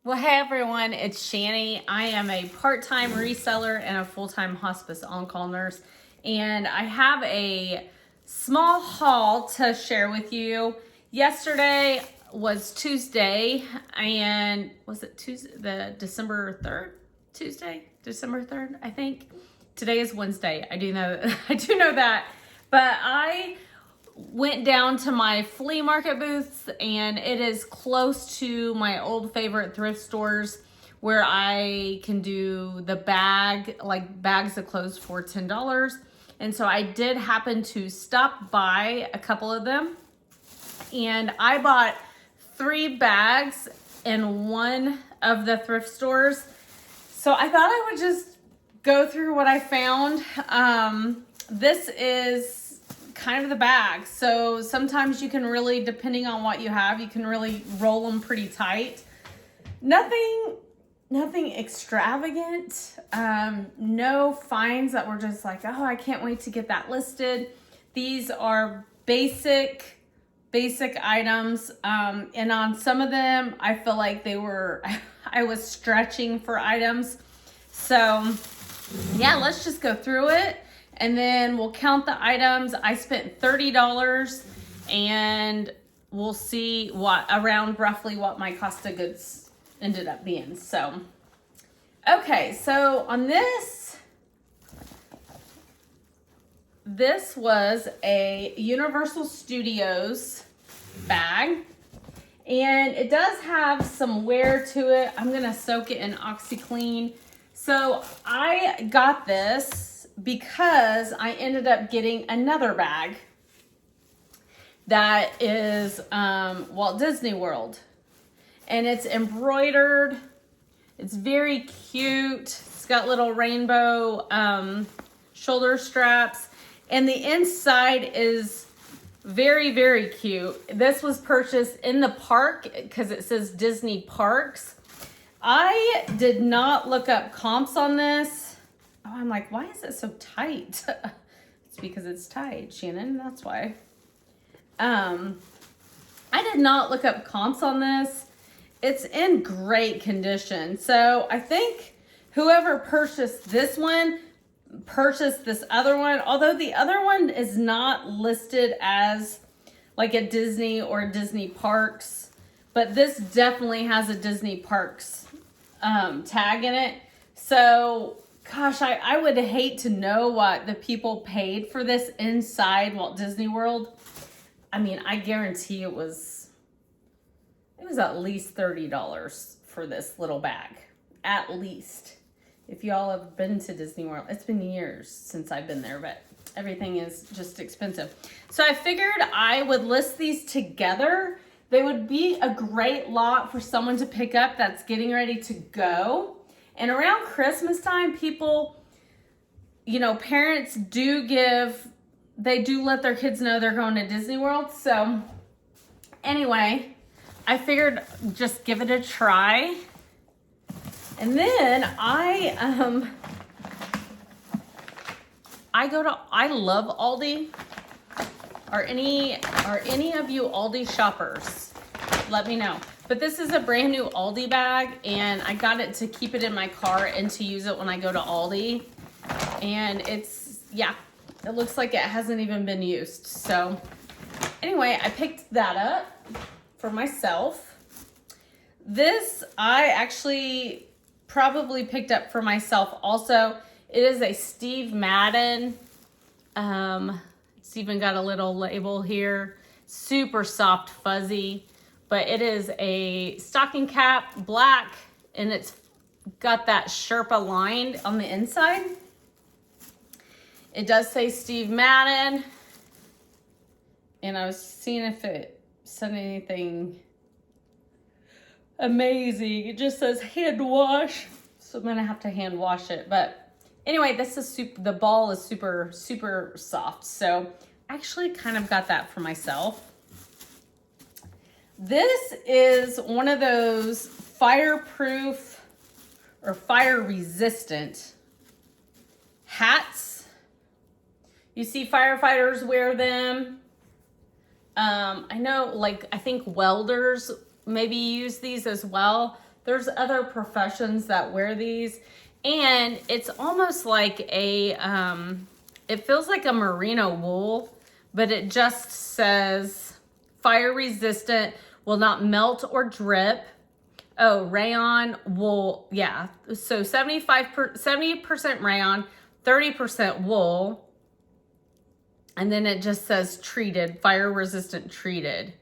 Well, hey everyone, it's Shani. I am a part-time reseller and a full-time hospice on-call nurse, and I have a small haul to share with you. Yesterday was Tuesday, and was it Tuesday, the December 3rd? December 3rd, I think. Today is Wednesday. I do know that. But I went down to my flea market booths, and it is close to my old favorite thrift stores where I can do the bags of clothes for $10. And so I did happen to stop by a couple of them, and I bought 3 bags in one of the thrift stores. So I thought I would just go through what I found. This is kind of the bag. So sometimes you can really, depending on what you have, you can really roll them pretty tight. Nothing extravagant. No finds that were just like, oh, I can't wait to get that listed. These are basic items. And on some of them, I feel like I was stretching for items. So yeah, let's just go through it, and then we'll count the items. I spent $30, and we'll see roughly what my cost of goods ended up being. So, okay, so on this was a Universal Studios bag, and it does have some wear to it. I'm gonna soak it in OxyClean. So I got this because I ended up getting another bag that is Walt Disney World, and it's embroidered. It's very cute. It's got little rainbow shoulder straps, and the inside is very, very cute. This was purchased in the park because it says Disney Parks. I did not look up comps on this. Oh, I'm like, why is it so tight? It's because it's tight, Shannon, that's why. I did not look up comps on this. It's in great condition. So I think whoever purchased this one purchased this other one, although the other one is not listed as like a Disney or Disney Parks, but this definitely has a Disney Parks tag in it. So gosh, I would hate to know what the people paid for this inside Walt Disney World. I mean, I guarantee it was at least $30 for this little bag, at least. If y'all have been to Disney World, it's been years since I've been there, but everything is just expensive. So I figured I would list these together. They would be a great lot for someone to pick up that's getting ready to go. And around Christmas time, people, parents do let their kids know they're going to Disney World. So anyway, I figured just give it a try. And then I love Aldi. Are any of you Aldi shoppers? Let me know. But this is a brand new Aldi bag, and I got it to keep it in my car and to use it when I go to Aldi. And it looks like it hasn't even been used. So anyway, I picked that up for myself. This I actually probably picked up for myself also. It is a Steve Madden. It's even got a little label here. Super soft, fuzzy. But it is a stocking cap, black, and it's got that Sherpa line on the inside. It does say Steve Madden. And I was seeing if it said anything amazing. It just says hand wash. So I'm gonna have to hand wash it. But anyway, this is the ball is super, super soft. So I actually kind of got that for myself. This is one of those fireproof or fire resistant hats. You see firefighters wear them. I know, I think welders maybe use these as well. There's other professions that wear these, and it's almost like a, it feels like a merino wool, but it just says fire resistant, will not melt or drip. Oh, rayon wool, yeah. So 70% rayon, 30% wool. And then it just says treated, fire resistant treated.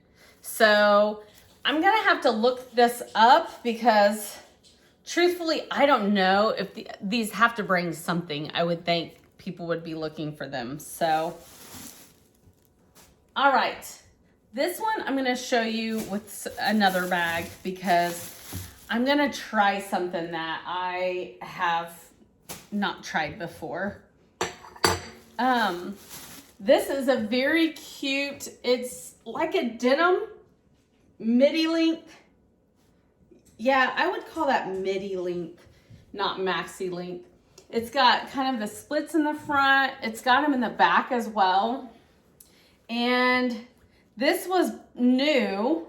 So I'm gonna have to look this up because truthfully, I don't know if these have to bring something. I would think people would be looking for them. So, all right. This one I'm gonna show you with another bag because I'm gonna try something that I have not tried before. This is a very cute, it's like a denim midi length. Yeah, I would call that midi length, not maxi length. It's got kind of the splits in the front. It's got them in the back as well. And this was new.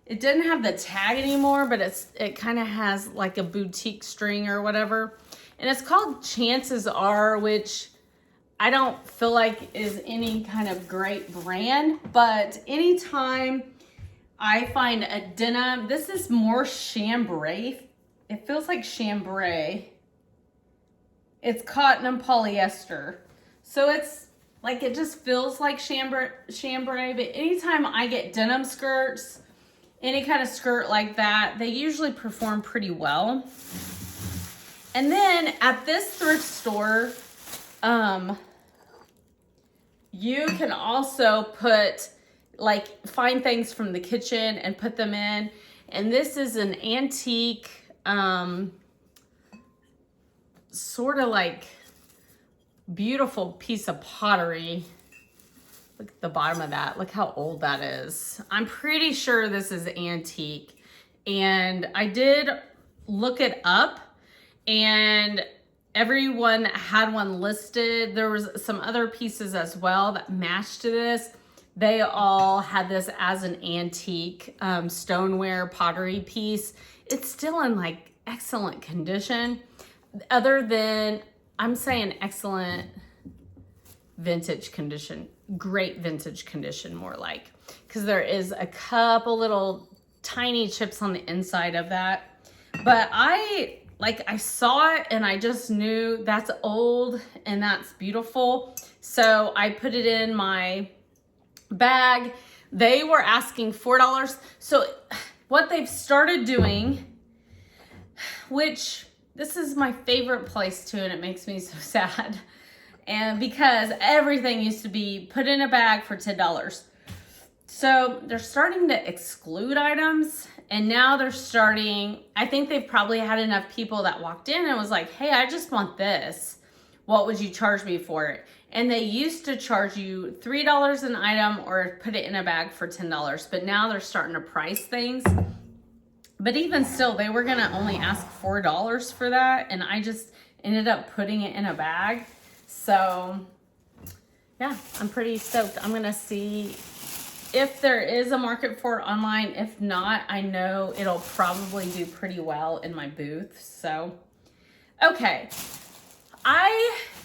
It didn't have the tag anymore, but it kind of has like a boutique string or whatever. And it's called Chances Are, which I don't feel like is any kind of great brand, but anytime I find a denim, this is more chambray. It feels like chambray. It's cotton and polyester. So it's like, it just feels like chambray, but anytime I get denim skirts, any kind of skirt like that, they usually perform pretty well. And then at this thrift store, you can also put, like, find things from the kitchen and put them in. And this is an antique, sort of like beautiful piece of pottery. Look at the bottom of that. Look how old that is. I'm pretty sure this is antique. And I did look it up, and everyone that had one listed. There was some other pieces as well that matched to this. They all had this as an antique stoneware pottery piece. It's still in like excellent condition, other than, I'm saying excellent vintage condition, great vintage condition more like, because there is a couple little tiny chips on the inside of that. But I saw it and I just knew that's old and that's beautiful. So I put it in my bag. They were asking $4. So what they've started doing, which this is my favorite place too, and it makes me so sad. And because everything used to be put in a bag for $10. So they're starting to exclude items, and now they're starting, I think they've probably had enough people that walked in and was like, hey, I just want this. What would you charge me for it? And they used to charge you $3 an item or put it in a bag for $10, but now they're starting to price things. But even still, they were gonna only ask $4 for that, and I just ended up putting it in a bag. So yeah, I'm pretty stoked. I'm gonna see if there is a market for it online. If not, I know it'll probably do pretty well in my booth. So, okay.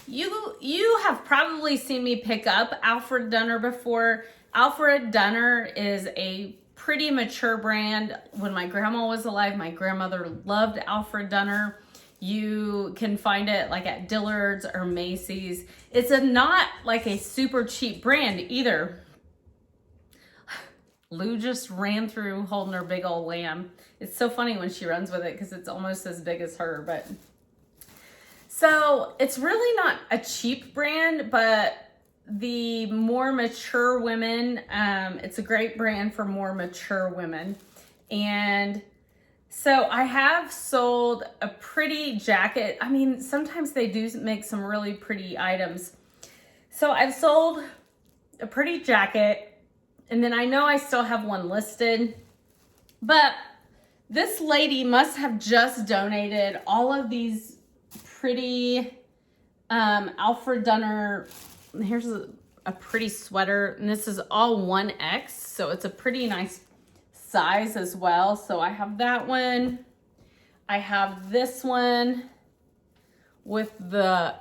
You have probably seen me pick up Alfred Dunner before. Alfred Dunner is a pretty mature brand. When my grandma was alive, my grandmother loved Alfred Dunner. You can find it like at Dillard's or Macy's. It's not like a super cheap brand either. Lou just ran through holding her big old lamb. It's so funny when she runs with it because it's almost as big as her. But so it's really not a cheap brand, but the more mature women, it's a great brand for more mature women. And so I have sold a pretty jacket. I mean, sometimes they do make some really pretty items. So I've sold a pretty jacket, and then I know I still have one listed, but this lady must have just donated all of these pretty Alfred Dunner. Here's a pretty sweater, and this is all 1X, so it's a pretty nice size as well. So I have that one. I have this one with the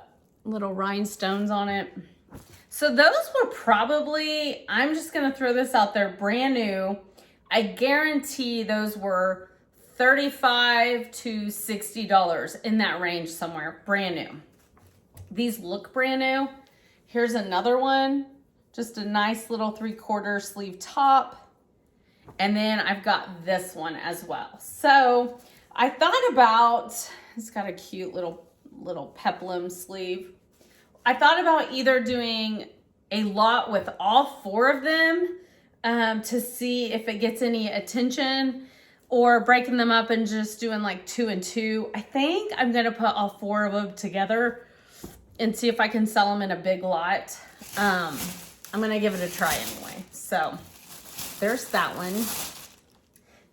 little rhinestones on it. So those were probably, I'm just gonna throw this out there, brand new. I guarantee those were $35 to $60 in that range somewhere, brand new. These look brand new. Here's another one, just a nice little 3/4 sleeve top. And then I've got this one as well. So I thought about, it's got a cute little peplum sleeve. I thought about either doing a lot with all 4 of them to see if it gets any attention, or breaking them up and just doing like 2 and 2. I think I'm gonna put all 4 of them together and see if I can sell them in a big lot. I'm gonna give it a try anyway. So there's that one.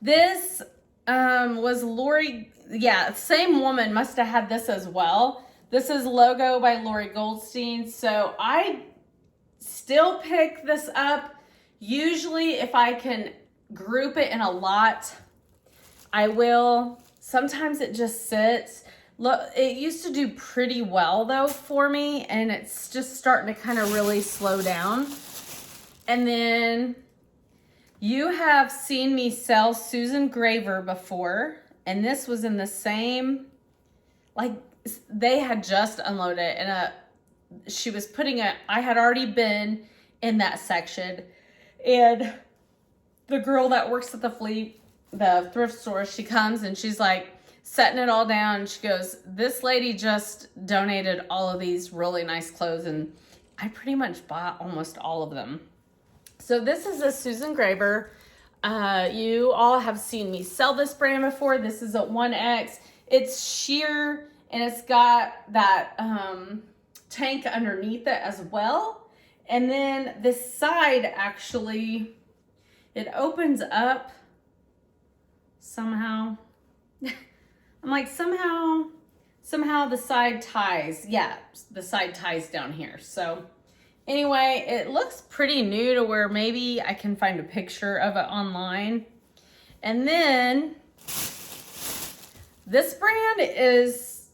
This was Lori, yeah, same woman must have had this as well. This is Logo by Lori Goldstein. So I still pick this up. Usually if I can group it in a lot, I will. Sometimes it just sits. Look, it used to do pretty well though for me, and it's just starting to kind of really slow down. And then you have seen me sell Susan Graver before, and this was in the same, like they had just unloaded it, and she was putting it, I had already been in that section, and the girl that works at the thrift store, she comes and she's like setting it all down. She goes, this lady just donated all of these really nice clothes, and I pretty much bought almost all of them. So this is a Susan Graver. You all have seen me sell this brand before. This is a 1X. It's sheer, and it's got that tank underneath it as well. And then this side, actually, it opens up somehow. I'm like, somehow the side ties. Yeah, the side ties down here. So anyway, it looks pretty new to where maybe I can find a picture of it online. And then this brand is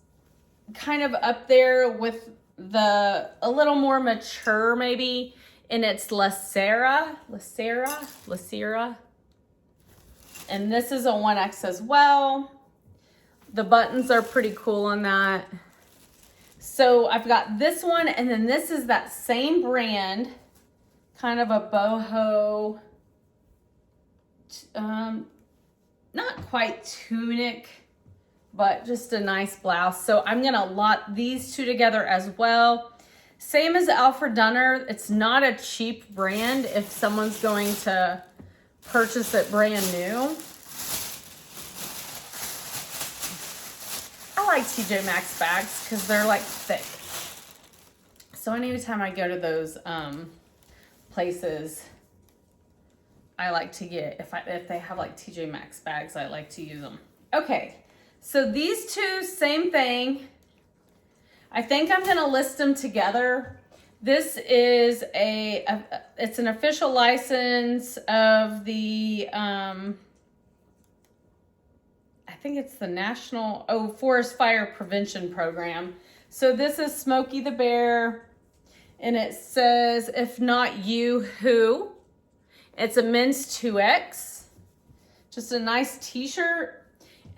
kind of up there with a little more mature maybe, and it's Lacera. And this is a 1X as well. The buttons are pretty cool on that. So I've got this one, and then this is that same brand, kind of a boho, not quite tunic, but just a nice blouse. So I'm gonna lot these 2 together as well. Same as Alfred Dunner. It's not a cheap brand if someone's going to purchase it brand new. I like TJ Maxx bags because they're like thick. So anytime I go to those places, I like to get, if they have like TJ Maxx bags, I like to use them. Okay, so these 2, same thing. I think I'm gonna list them together. This is it's an official license of the, I think it's the National Forest Fire Prevention Program. So this is Smokey the Bear, and it says, if not you, who? It's a men's 2X, just a nice t-shirt.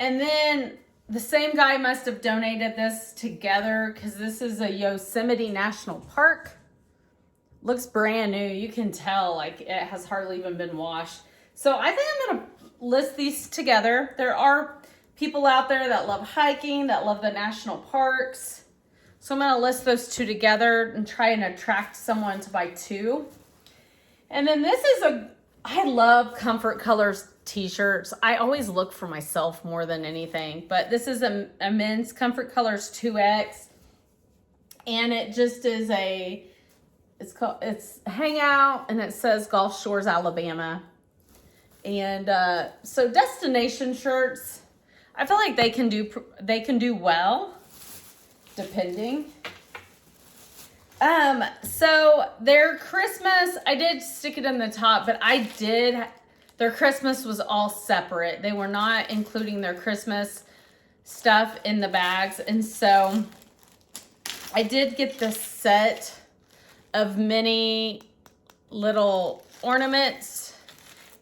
And then the same guy must have donated this together because this is a Yosemite National Park. Looks brand new. You can tell like it has hardly even been washed. So I think I'm gonna list these together. There are people out there that love hiking, that love the national parks. So I'm gonna list those 2 together and try and attract someone to buy 2. And then this is I love Comfort Colors t-shirts. I always look for myself more than anything, but this is a men's Comfort Colors 2X, and it just is it's Hangout, and it says Gulf Shores, Alabama. And so destination shirts, I feel like they can do well, depending. So their Christmas, I did stick it in the top, but their Christmas was all separate. They were not including their Christmas stuff in the bags. And so I did get this set of mini little ornaments,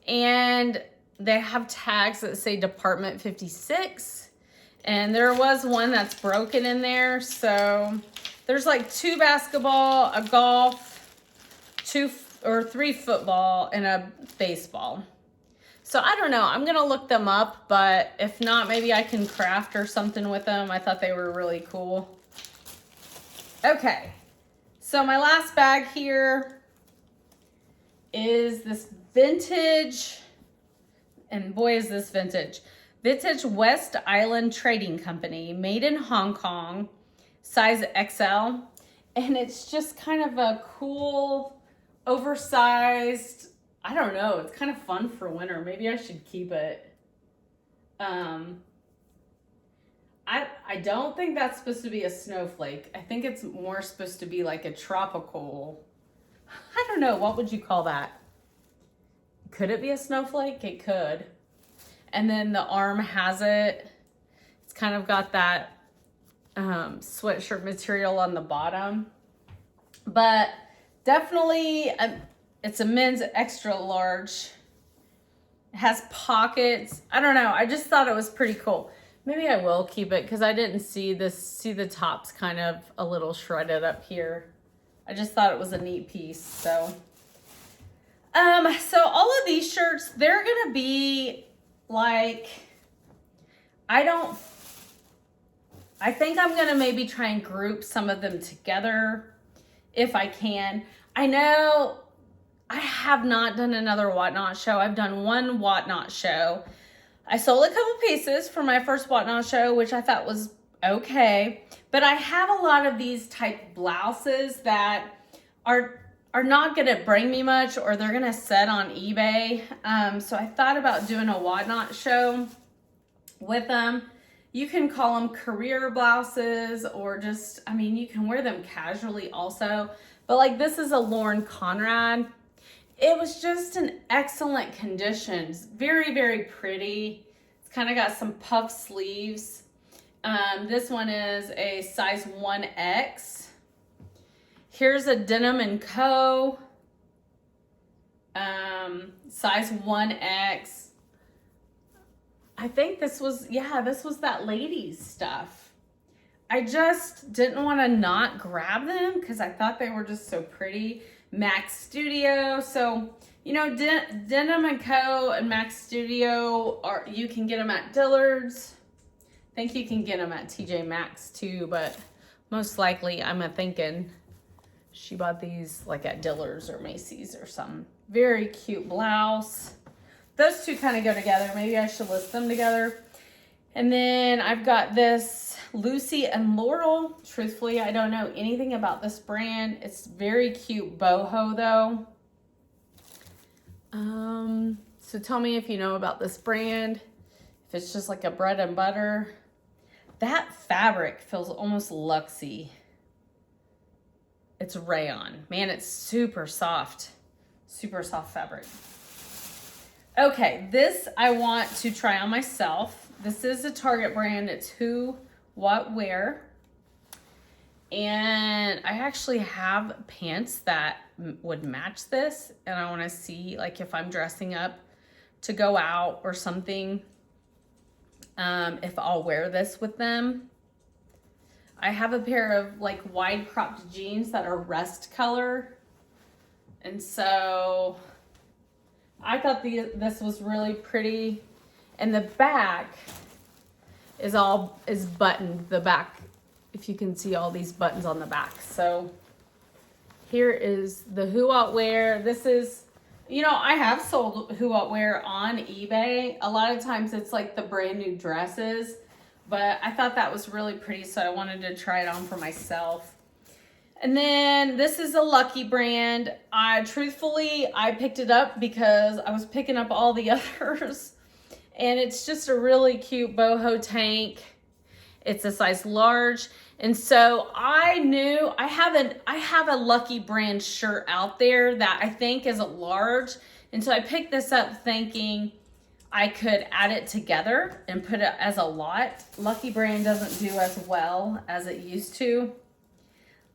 and they have tags that say Department 56. And there was one that's broken in there. So there's like 2 basketball, a golf, 2 or 3 football, and a baseball. So I don't know. I'm going to look them up, but if not, maybe I can craft or something with them. I thought they were really cool. Okay. So my last bag here is this vintage, and boy is this vintage. Vintage West Island Trading Company, made in Hong Kong, size XL. And it's just kind of a cool, oversized, I don't know, it's kind of fun for winter. Maybe I should keep it. I don't think that's supposed to be a snowflake. I think it's more supposed to be like a tropical, I don't know, what would you call that? Could it be a snowflake? It could. And then the arm has it. It's kind of got that sweatshirt material on the bottom. But definitely, it's a men's extra large. It has pockets. I don't know. I just thought it was pretty cool. Maybe I will keep it because I didn't see the tops kind of a little shredded up here. I just thought it was a neat piece. So all of these shirts, they're going to be like, I think I'm going to maybe try and group some of them together if I can. I know I have not done another Whatnot show. I've done one Whatnot show. I sold a couple pieces for my first Whatnot show, which I thought was okay. But I have a lot of these type blouses that are not going to bring me much, or they're going to set on eBay. So I thought about doing a Whatnot show with them. You can call them career blouses, or just, I mean, you can wear them casually also. But like, this is a Lauren Conrad. It was just in excellent condition. Very, very pretty. It's kind of got some puff sleeves. This one is a size 1X. Here's a Denim & Co. Size 1X. I think this was that ladies stuff. I just didn't want to not grab them because I thought they were just so pretty. Max Studio. So, you know, Denim & Co. and Max Studio, you can get them at Dillard's. I think you can get them at TJ Maxx too, but most likely I'm thinking she bought these like at Dillard's or Macy's or something. Very cute blouse. Those two kind of go together. Maybe I should list them together. And then I've got this Lucy and Laurel. Truthfully, I don't know anything about this brand. It's very cute boho though. So tell me if you know about this brand. If it's just like a bread and butter. That fabric feels almost luxy. It's rayon. Man, it's super soft. Super soft fabric. Okay, this I want to try on myself. This is a Target brand. It's Who, What, Where. And I actually have pants that would match this. And I want to see like if I'm dressing up to go out or something, if I'll wear this with them. I have a pair of like wide cropped jeans that are rust color. And so I thought this was really pretty. And the back is buttoned, the back, if you can see all these buttons on the back. So here is the Who What Wear. This is, you know, I have sold Who What Wear on eBay. A lot of times it's like the brand new dresses, but I thought that was really pretty, so I wanted to try it on for myself. And then this is a Lucky brand. Truthfully, I picked it up because I was picking up all the others. And it's just a really cute boho tank. It's a size large. And so I knew I have a Lucky brand shirt out there that I think is a large. And so I picked this up thinking I could add it together and put it as a lot. Lucky Brand doesn't do as well as it used to.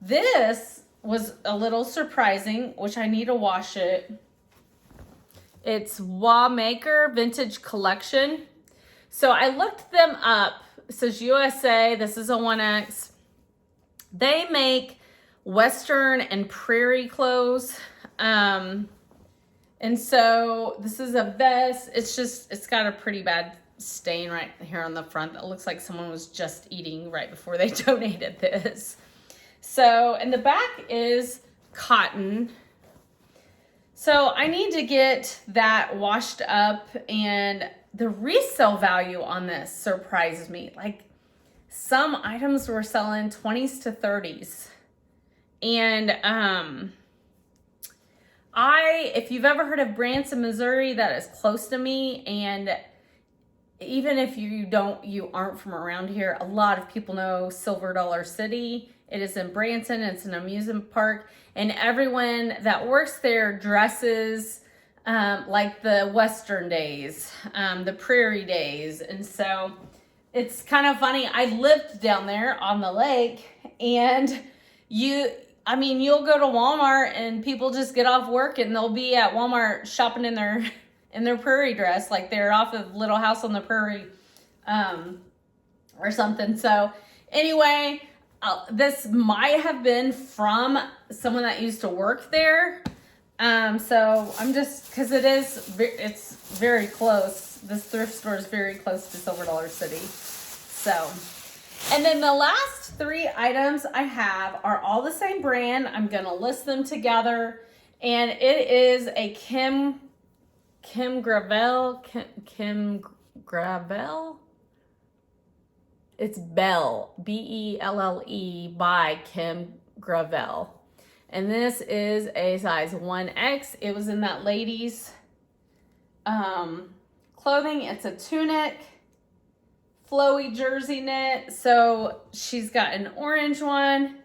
This was a little surprising, which I need to wash it. It's Maker Vintage Collection. So I looked them up. It says USA. This is a 1X. They make Western and prairie clothes. And so this is a vest. It's got a pretty bad stain right here on the front that looks like someone was just eating right before they donated this. So, and the back is cotton. So I need to get that washed up, and the resale value on this surprised me. Like, some items were selling 20s to 30s. And if you've ever heard of Branson, Missouri, that is close to me, and even if you aren't from around here, a lot of people know Silver Dollar City. It is in Branson. It's an amusement park, and everyone that works there dresses like the Western days, the Prairie days, and so it's kind of funny. I lived down there on the lake, and you'll go to Walmart and people just get off work and they'll be at Walmart shopping in their prairie dress, like they're off of Little House on the Prairie, or something. So anyway, this might have been from someone that used to work there. So I'm just, cause it's very close. This thrift store is very close to Silver Dollar City. So, and then the last 3 items I have are all the same brand. I'm going to list them together, and it is a Kim Gravel. It's Belle, Belle, by Kim Gravel. And this is a size 1X. It was in that lady's clothing. It's a tunic, flowy jersey knit. So she's got an orange one.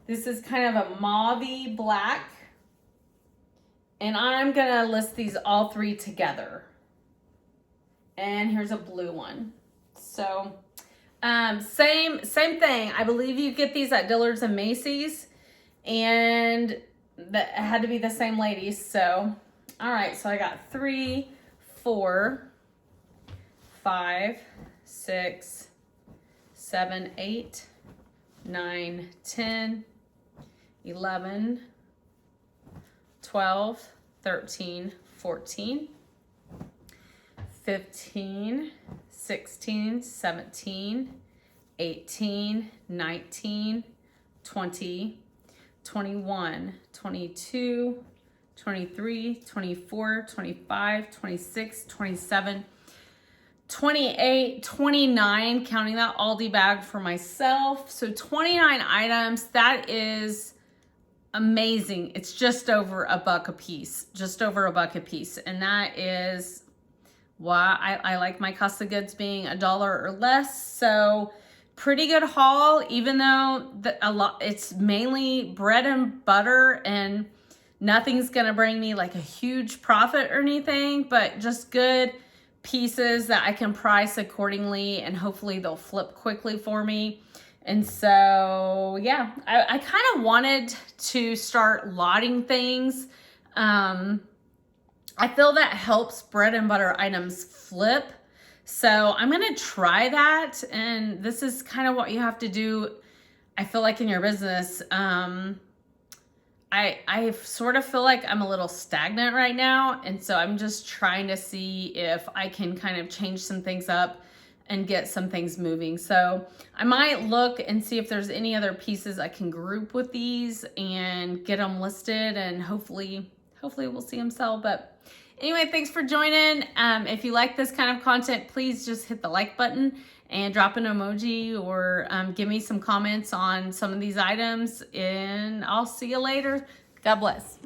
This is kind of a mauvey black. And I'm gonna list these all 3 together. And here's a blue one. So same thing. I believe you get these at Dillard's and Macy's, and that had to be the same ladies. So, all right. So I got 3, 4, 5, 6, 7, 8, 9, 10, 11, 12, 13, 14, 15, 16, 17, 18, 19, 20, 21, 22, 23, 24, 25, 26, 27, 28, 29, counting that Aldi bag for myself. So 29 items. That is amazing. It's just over $1 a piece, and that is why I like my cost of goods being $1 or less. So pretty good haul, even though it's mainly bread and butter, and nothing's gonna bring me like a huge profit or anything, but just good pieces that I can price accordingly, and hopefully they'll flip quickly for me. And so, yeah, I kind of wanted to start lotting things. I feel that helps bread and butter items flip. So I'm going to try that. And this is kind of what you have to do, I feel like, in your business. I sort of feel like I'm a little stagnant right now. And so I'm just trying to see if I can kind of change some things up and get some things moving. So I might look and see if there's any other pieces I can group with these and get them listed, and hopefully we'll see them sell. But anyway, thanks for joining. If you like this kind of content, please just hit the like button and drop an emoji, or give me some comments on some of these items, and I'll see you later. God bless.